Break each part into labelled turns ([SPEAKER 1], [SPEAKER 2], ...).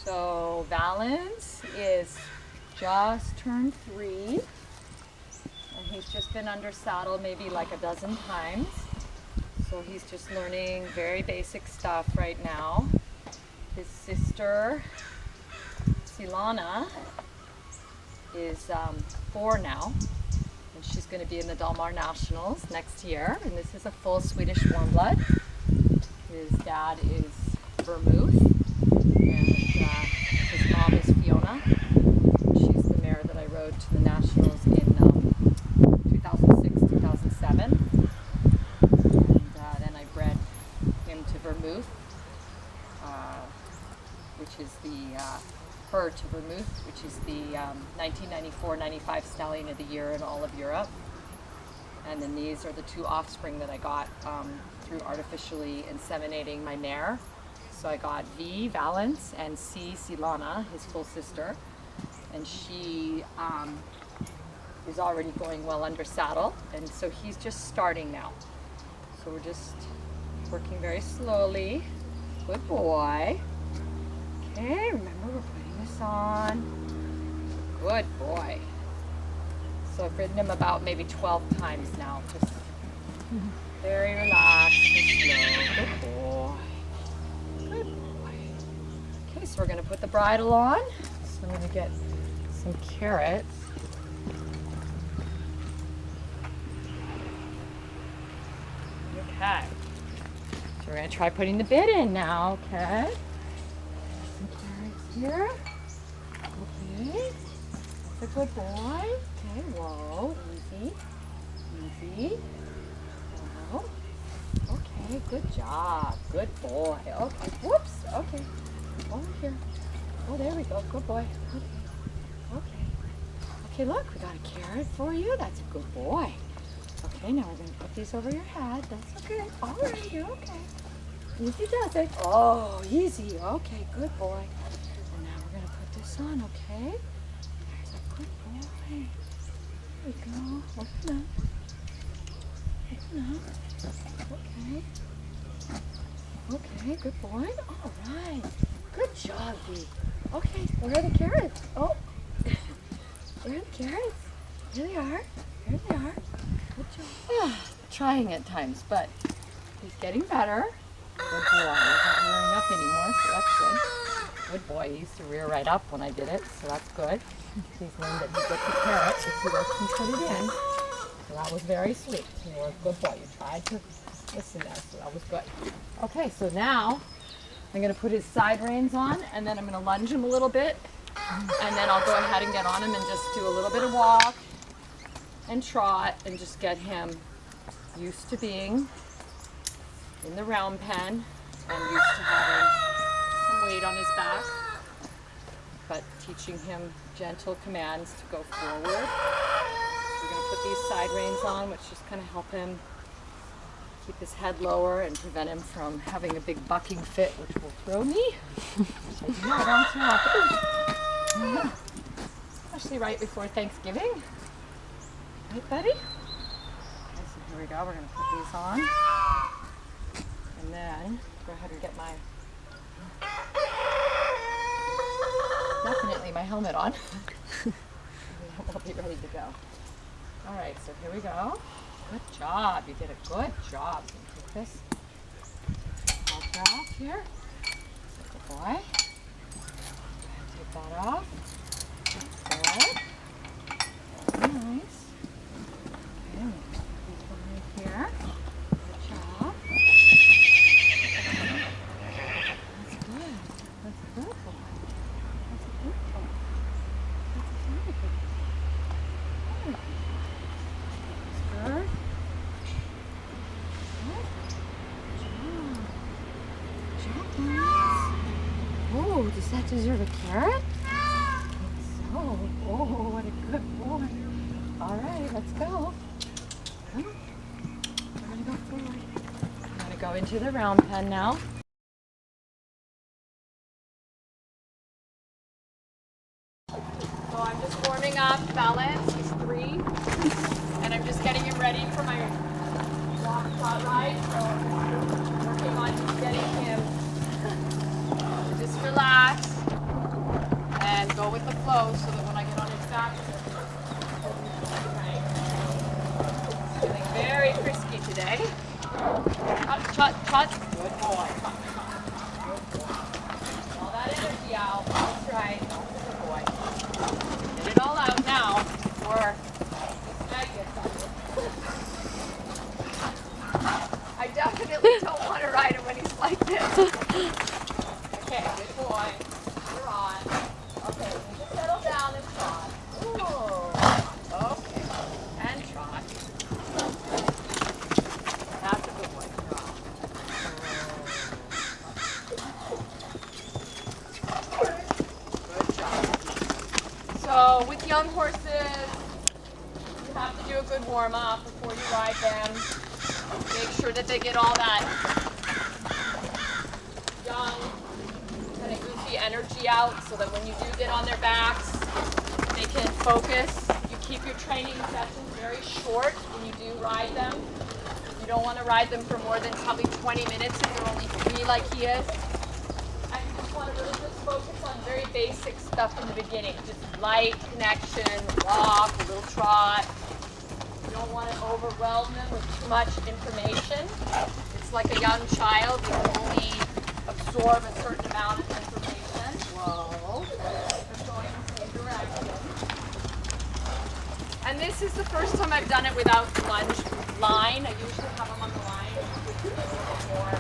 [SPEAKER 1] So Valance is just turned 3, and he's just been under saddle maybe like a dozen times. So he's just learning very basic stuff right now. His sister, SWANA, is 4 now, and she's going to be in the Dalmar Nationals next year. And this is a full Swedish Warmblood. His dad is Vermouth, and his mom is Fiona. She's the mare that I rode to the Nationals in 2006, 2007. And then I bred him to Vermouth, which is the her to Vermouth, which is the 1994-95 Stallion of the Year in all of Europe. And then these are the 2 offspring that I got through artificially inseminating my mare. So I got V, Valance, and C, SWANA, his full sister. And she is already going well under saddle, and so he's just starting now. So we're just working very slowly. Good boy. Okay, remember we're putting this on. Good boy. So I've ridden him about maybe 12 times now, just very relaxed and slow. Good boy. Good boy. Okay, so we're going to put the bridle on. So I'm going to get some carrots. Okay. So we're going to try putting the bit in now, okay? Some carrots here. Okay. That's a good boy. Okay, whoa, easy. Easy. Whoa. Okay, good job. Good boy. Okay, whoops. Okay. Over here. Oh, there we go. Good boy. Okay. Okay. Okay, look, we got a carrot for you. That's a good boy. Okay, now we're going to put these over your head. That's okay. All right, you're okay. Easy does it. Oh, easy. Okay, good boy. And now we're going to put this on, okay? There's a good boy. There we go. Open up. Open up. Okay. Okay, good boy. All right. Good job, V. Okay, where are the carrots? Oh. Where are the carrots? Here they are. Here they are. Good job. Trying at times, but he's getting better. Good boy. He's not rearing up anymore, so that's good. Good boy. He used to rear right up when I did it, so that's good. He's learned that he gets the carrot if he lets me put it in. So that was very sweet. You were a good boy. You tried to listen there, so that was good. Okay, so now I'm going to put his side reins on, and then I'm going to lunge him a little bit, and then I'll go ahead and get on him and just do a little bit of walk and trot and just get him used to being in the round pen and used to having some weight on his back, but teaching him gentle commands to go forward. So we're going to put these side reins on, which just kind of help him keep his head lower and prevent him from having a big bucking fit, which will throw me. I don't too often. Especially right before Thanksgiving. Right, buddy? Okay, so here we go. We're going to put these on. And then go ahead and get my, definitely my helmet on. And then we'll be ready to go. All right, so here we go. Good job. You did a good job. Can you take this halter off here? Good boy. Go ahead and take that off. Good. Very nice. Okay, I'm going to put these one right here. Good job. That's good. That's a good boy. That's a good boy. That's a very good boy. Good. Good. Oh, does that deserve a carrot? I think so. Oh, what a good boy. All right, let's go. We're going to go forward. I'm going to go into the round pen now. So I'm just warming up Valance. He's 3. And I'm just getting him ready for my walk trot ride. So I'm working on getting him to just relax.
[SPEAKER 2] low so that when I get on his back, he's feeling very frisky today. Trot, trot. Good boy. All that energy out. That's right. Good boy. Get it all out now before Meg gets on you. I definitely don't want to ride him when he's like this. Okay, good boy. You're on. Okay, you need to settle down and trot. Ooh. Okay. And trot. That's a good boy. Trot. Good job. So with young horses, you have to do a good warm-up before you ride them. Make sure that they get all that young, kind of goofy energy out so that when you do get on their backs, they can focus. You keep your training sessions very short when you do ride them. You don't want to ride them for more than probably 20 minutes if they're only 3 like he is. And you just want to really just focus on very basic stuff in the beginning. Just light connection, walk, a little trot. You don't want to overwhelm them with too much information. It's like a young child. You can only absorb a certain amount of information. Whoa. They're going in the same direction. And this is the first time I've done it without lunge line. I usually have them on the line. It gives me a little bit more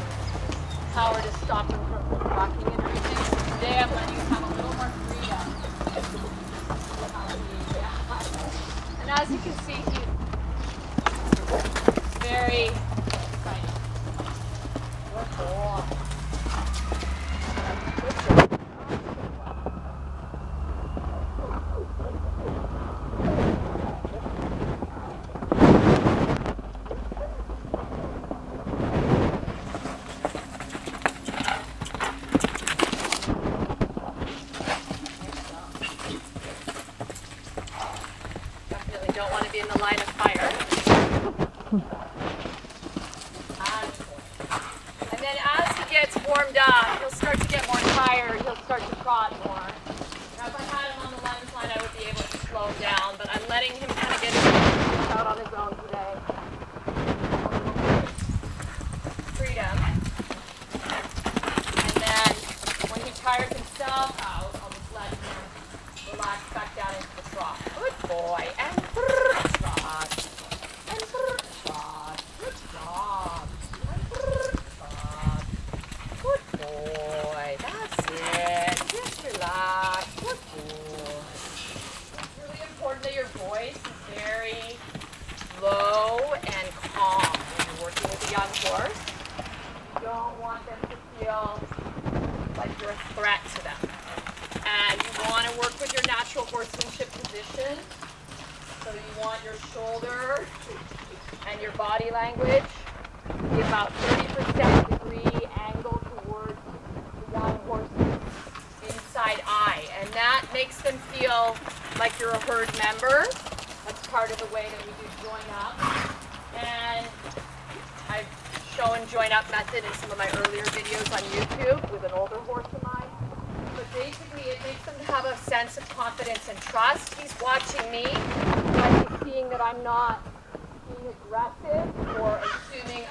[SPEAKER 2] power to stop them from rocking and everything. So today I'm letting you have a little more freedom. And as you can see, he's very exciting. Good boy. Good job. Definitely don't want to be in the line of fire. And then as he gets warmed up, he'll start to get more tired. He'll start to trot more. Now, if I had him on the lunge line, I would be able to slow him down, but I'm letting him kind of get out on his own today. Freedom. And then when he tires himself out, I'll just let him relax back down into the trot. Good boy. And trot. And trot. Good job. Good boy. That's it. Just relax. Good boy. It's really important that your voice is very low and calm when you're working with a young horse. You don't want them to feel like you're a threat to them. And you want to work with your natural horsemanship position. So you want your shoulder and your body language to be about 30% degree angle towards the young horse's inside eye. And that makes them feel like you're a herd member. That's part of the way that we do join up. And I've shown join up method in some of my earlier videos on YouTube with an older horse of mine. But basically it makes them have a sense of confidence and trust. He's watching me, and he's seeing that I'm not being aggressive or assuming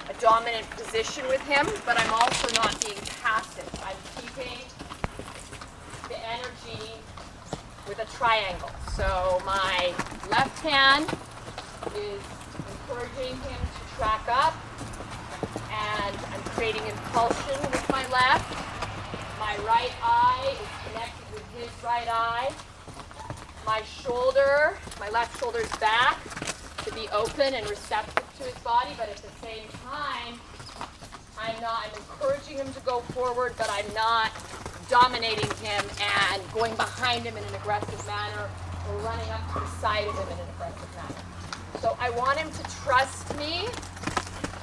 [SPEAKER 2] a dominant position with him, but I'm also not being passive. I'm keeping the energy with a triangle. So my left hand is encouraging him to track up, and I'm creating impulsion with my left. My right eye is connected with his right eye. My shoulder, my left shoulder's back to be open and receptive to his body, but at the same time, I'm encouraging him to go forward, but I'm not dominating him and going behind him in an aggressive manner or running up to the side of him in an aggressive manner. So I want him to trust me.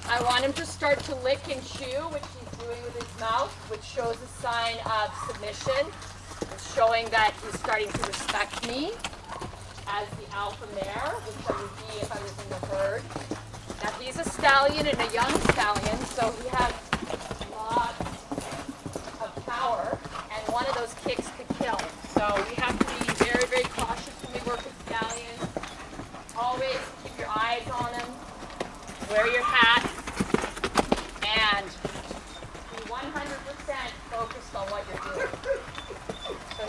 [SPEAKER 2] I want him to start to lick and chew, which he's doing with his mouth, which shows a sign of submission. It's showing that he's starting to respect me as the alpha mare, which I would be if I was in the herd. Now he's a stallion and a young stallion, so he has lots of power, and one of those kicks could kill him. So we have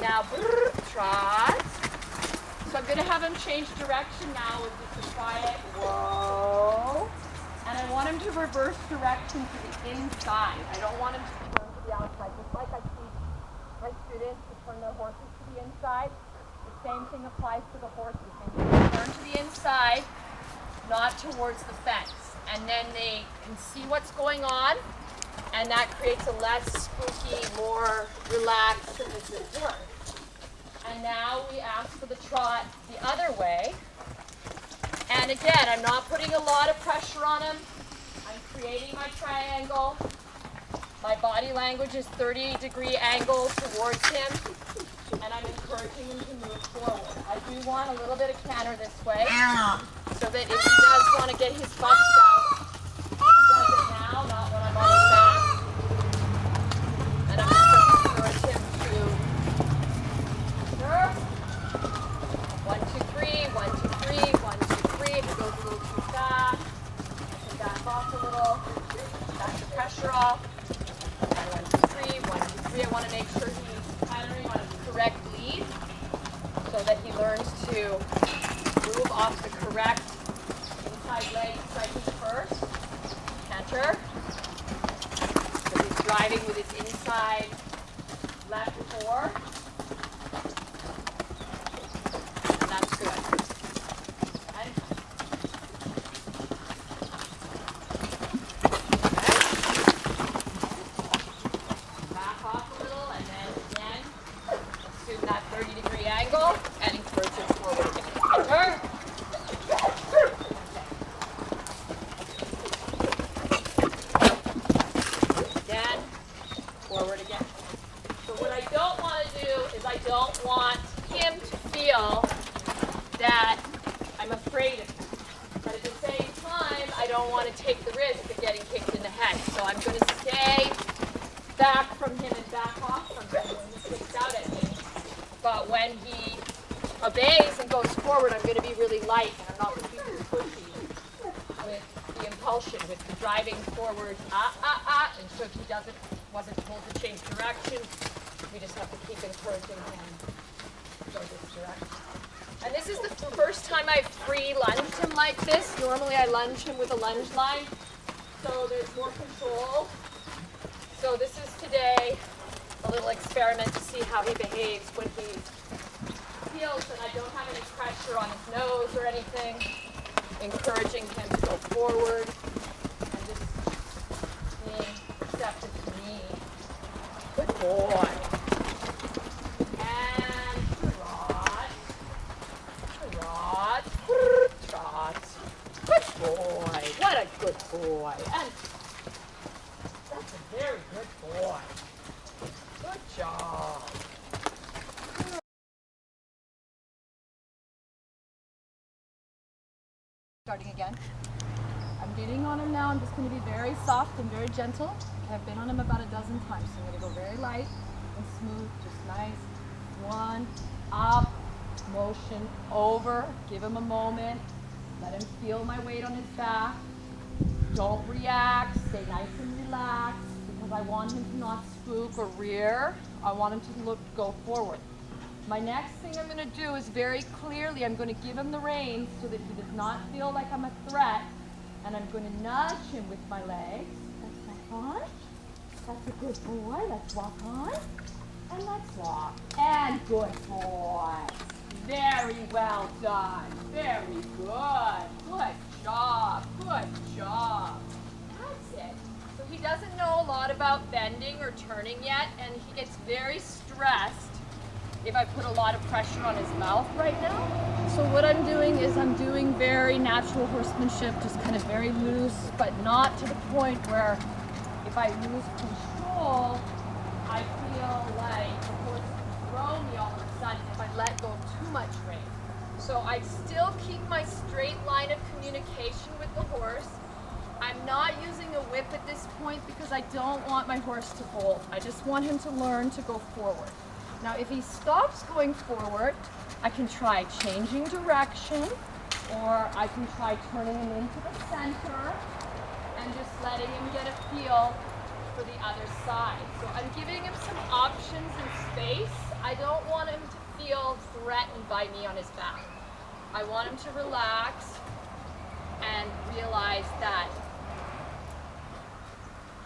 [SPEAKER 2] now, trot. So I'm going to have him change direction now with just a quiet whoa. And I want him to reverse direction to the inside. I don't want him to turn to the outside. Just like I teach my students to turn their horses to the inside, the same thing applies to the horses. They need to turn to the inside, not towards the fence. And then they can see what's going on, and that creates a less spooky, more relaxed, submissive horse. And now we ask for the trot the other way. And again, I'm not putting a lot of pressure on him. I'm creating my triangle. My body language is 30-degree angle towards him, and I'm encouraging him to move forward. I do want a little bit of canter this way, so that if he does want to get his butt out, he does it now, not when I'm on his back. And I'm just going to encourage him to sure. 1, 2, 3, 1, 2, 3, 1, 2, 3. If it goes a little too fast, I can back off a little, back the pressure off. And 1, 2, 3, 1, 2, 3. I want to make sure he's countering on a correct lead so that he learns to move off the correct inside leg striking first. Canter. So he's driving with his inside left fore. And that's good. Okay. Back off a little and then again assume that 30-degree angle and encourage him forward again. Canter. Forward again. So what I don't want to do is I don't want him to feel that I'm afraid of him. But at the same time, I don't want to take the risk of getting kicked in the head. So I'm going to stay back from him and back off from him when he kicks out at me. But when he obeys and goes forward, I'm going to be really light and I'm not going to be too pushy with the impulsion, with the driving forward, and so if he wasn't told to change direction, we just have to keep encouraging him to go this direction. And this is the first time I've free lunged him like this. Normally I lunge him with a lunge line, so there's more control. So this is today a little experiment to see how he behaves when he feels that I don't have any pressure on his nose or anything, encouraging him to go forward and just being receptive to me. Good boy. And trot. Trot. Trot. Good boy. What a good boy. And that's a very good boy. Good job. Starting again. I'm getting on him now. I'm just going to be very soft and very gentle. I've been on him about a dozen times, so I'm going to go very light and smooth, just nice. 1, up, motion, over. Give him a moment. Let him feel my weight on his back. Don't react. Stay nice and relaxed because I want him to not spook or rear. I want him to go forward. My next thing I'm going to do is very clearly, I'm going to give him the reins so that he does not feel like I'm a threat. And I'm going to nudge him with my legs. Let's walk on. That's a good boy. Let's walk on. And let's walk. And good boy. Very well done. Very good. Good job. Good job. That's it. So he doesn't know a lot about bending or turning yet, and he gets very stressed if I put a lot of pressure on his mouth right now. So what I'm doing is I'm doing very natural horsemanship, just kind of very loose, but not to the point where if I lose control, I feel like the horse will throw me all of a sudden if I let go of too much rein. So I still keep my straight line of communication with the horse. I'm not using a whip at this point because I don't want my horse to bolt. I just want him to learn to go forward. Now, if he stops going forward, I can try changing direction, or I can try turning him into the center and just letting him get a feel for the other side. So I'm giving him some options and space. I don't want him to feel threatened by me on his back. I want him to relax and realize that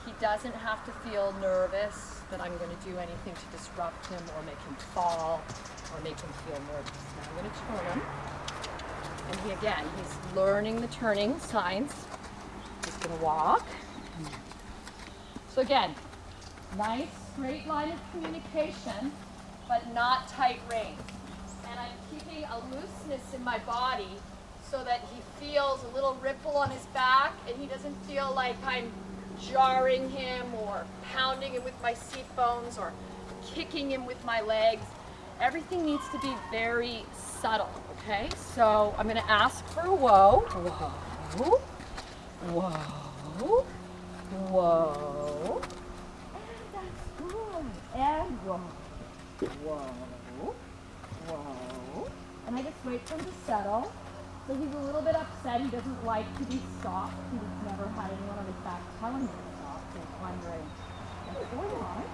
[SPEAKER 2] he doesn't have to feel nervous that I'm going to do anything to disrupt him or make him fall or make him feel nervous. Now I'm going to turn him. And he's learning the turning signs. He's going to walk. So again, nice straight line of communication, but not tight reins. And I'm keeping a looseness in my body so that he feels a little ripple on his back and he doesn't feel like I'm jarring him or pounding him with my seat bones or kicking him with my legs. Everything needs to be very subtle, okay? So I'm going to ask for a whoa. Whoa. Whoa. Whoa. And that's good. And whoa. Whoa. Whoa. And I just wait for him to settle. So he's a little bit upset. He doesn't like to be stopped. He's never had anyone on his back telling him to stop. So he's wondering what's going on.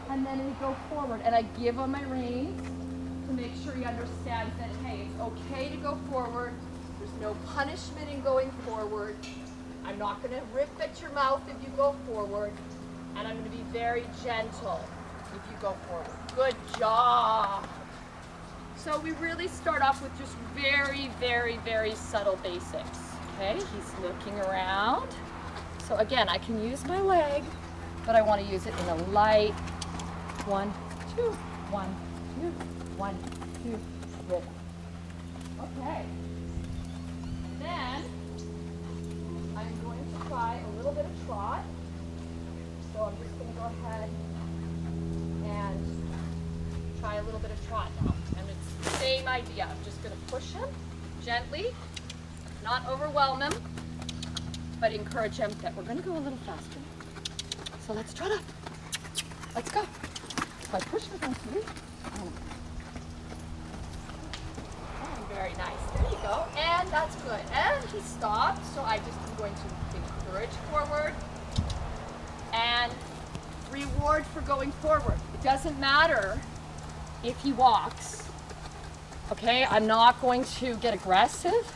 [SPEAKER 2] And then we go forward. And I give him my reins to make sure he understands that, hey, it's okay to go forward. There's no punishment in going forward. I'm not going to rip at your mouth if you go forward. And I'm going to be very gentle if you go forward. Good job. So we really start off with just very, very, very subtle basics. Okay, he's looking around. So again, I can use my leg, but I want to use it in a light 1, 2, 1, 2, 1, 2 rhythm. Okay. Then I'm going to try a little bit of trot. So I'm just going to go ahead and try a little bit of trot now. And it's the same idea. I'm just going to push him gently, not overwhelm him, but encourage him that we're going to go a little faster. So let's trot up. Let's go. If I push him against you. Very nice. There you go. And that's good. And he stopped. So I just am going to encourage forward and reward for going forward. It doesn't matter if he walks. Okay, I'm not going to get aggressive.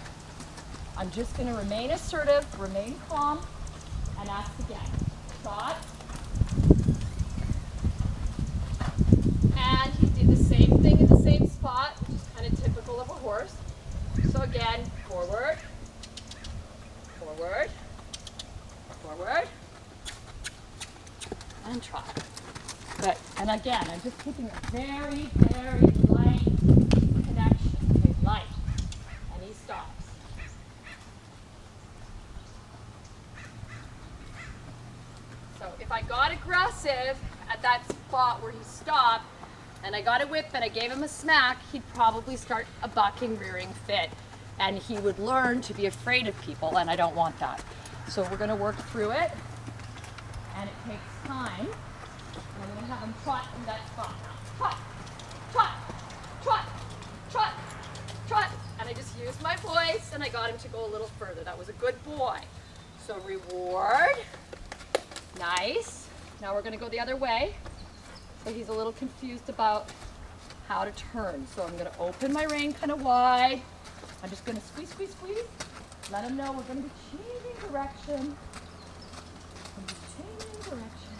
[SPEAKER 2] I'm just going to remain assertive, remain calm, and ask again. Trot. And he did the same thing in the same spot, which is kind of typical of a horse. So again, forward, forward, forward, and trot. Good. And again, I'm just keeping a very, very light connection. Okay, light. And he stops. So if I got aggressive at that spot where he stopped, and I got a whip and I gave him a smack, he'd probably start a bucking, rearing fit. And he would learn to be afraid of people, and I don't want that. So we're going to work through it, and it takes time. And I'm going to have him trot in that spot now. Trot, trot, trot, trot, trot. And I just used my voice, and I got him to go a little further. That was a good boy. So reward. Nice. Now we're going to go the other way. So he's a little confused about how to turn. So I'm going to open my rein kind of wide. I'm just going to squeeze, squeeze, squeeze. Let him know we're going to be changing direction. I'm just changing direction.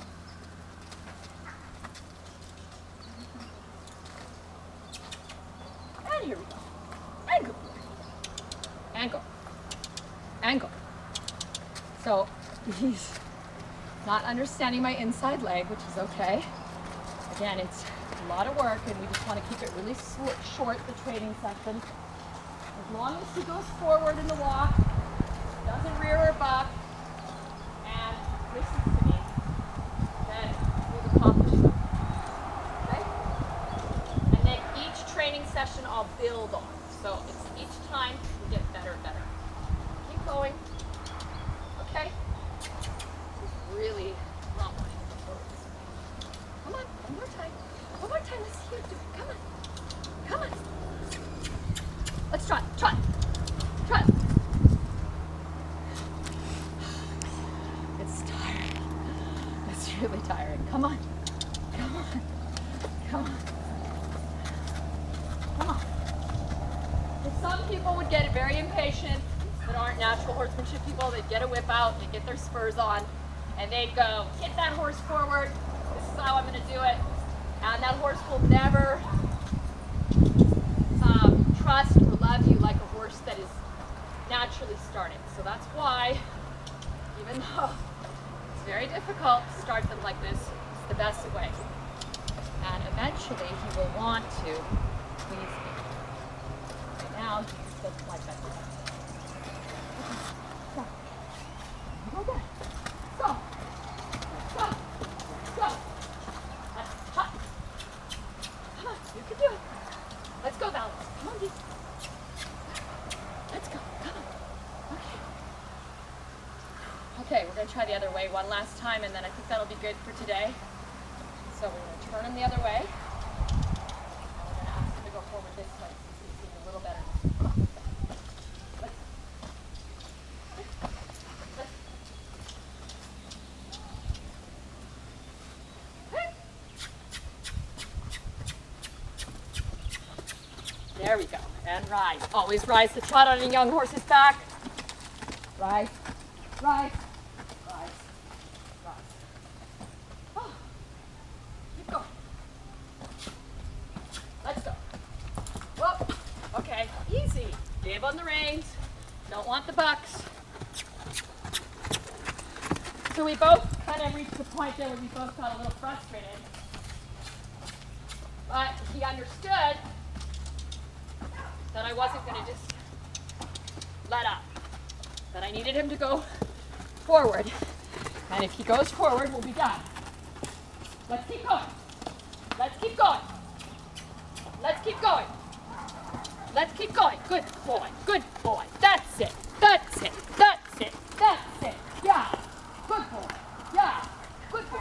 [SPEAKER 2] And here we go. And go. And go. And go. So he's not understanding my inside leg, which is okay. Again, it's a lot of work, and we just want to keep it really short, the training session. As long as he goes forward in the walk, doesn't rear or buck, and listens to me, then we've accomplished something. Okay? And then each training session I'll build on. So it's each time we get better and better. Keep going. Okay? Just really not wanting to go forward. Come on, one more time. One more time, let's see you do it. Come on. Come on. Let's trot, trot, trot. It's tiring. It's really tiring. Come on. Come on. Come on. Some people would get very impatient that aren't natural horsemanship people. They'd get a whip out, they'd get their spurs on, and they'd go, hit that horse forward. This is how I'm going to do it. And that horse will never trust or love you like a horse that is naturally started. So that's why, even though it's very difficult to start them like this, it's the best way. And eventually he will want to please me. Right now, he doesn't like that. Go. Go again. Go. Go. Go. That's hot. Come on, you can do it. Let's go, Valance. Come on, Dee. Let's go. Come on. Okay. Okay, we're going to try the other way one last time, and then I think that'll be good for today. So we're going to turn him the other way. And we're going to ask him to go forward this way so he can see a little better. There we go. And rise. Always rise the trot on a young horse's back. Rise. Rise. Rise. Rise. Oh. Keep going. Let's go. Whoa. Okay. Easy. Give on the reins. Don't want the bucks. So we both kind of reached the point there where we both got a little frustrated. But he understood that I wasn't going to just let up. That I needed him to go forward. And if he goes forward, we'll be done. Let's keep going. Let's keep going. Let's keep going. Let's keep going. Good boy. Good boy. That's it. That's it. That's it. That's it. Yeah. Good boy. Yeah. Good boy.